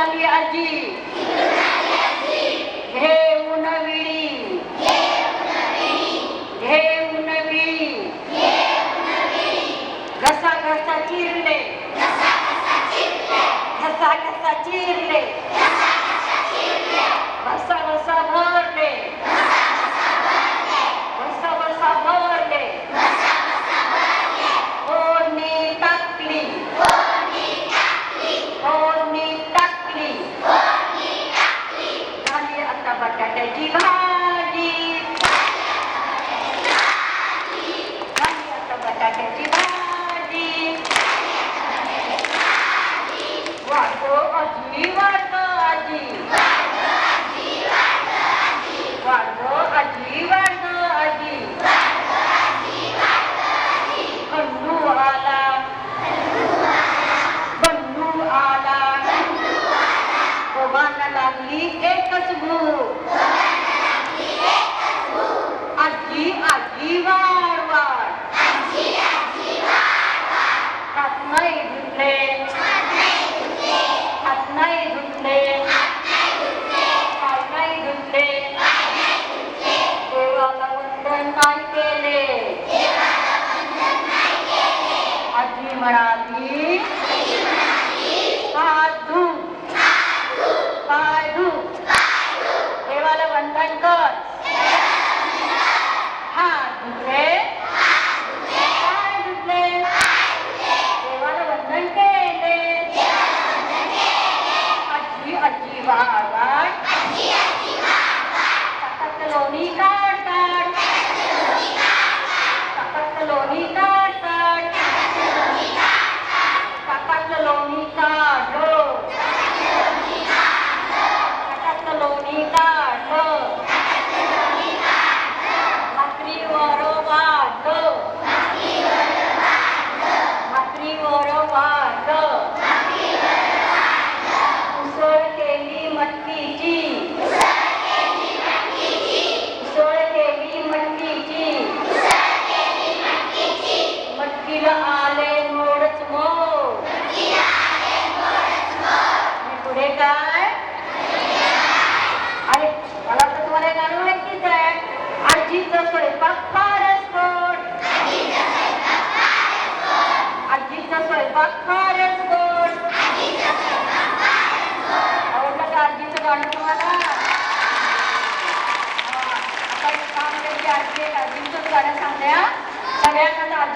आली आजी घेऊन विळी घेऊन विळी घसा घसा चिरले घसा घसा चिरले घसा घसा भरले घसा घसा भरले फोडणी टाकली फोडणी टाकली झाली आता बटाट्याची भाजी झाली आता बटाट्याची भाजी वाढतो आजी वाढतो आजी वाढतो आजी वाढतो आजी गंडू आला गंडू आला गोबांना लागली एकच भूक आजी आजी वाढ वाढ हात नाही धुतले हात नाही धुतले पाय नाही धुतले देवाला वंदन नाही केले आजी म्हणाली हात धु पाय धु देवाला वंदन कर हात धुतले पाय धुतले देवाला वंदन केले आजी आजी वाढ वाढ ताकात लोणी काढ काढ ताकात लोणी काढ काढ ताकात लोणी काढ ताकात लोणी काढ भाकरीवर वाढ भाकरीवर वाढ उसळ केली मटकीची उसळ केली मटकीची मटकीला आले मोडच मोड आणि पुढे काय अरे मला तर तुम्हाला गाणं माहितीच आहे आजीचा स्वयंपाक फारच गोड आजीचा स्वयंपाक फारच गोड आवडलं का आजीचं गाणं तुम्हाला आता एक काम करायची आजी आजीचंच गाणं सांगण्या सगळ्यांना आजी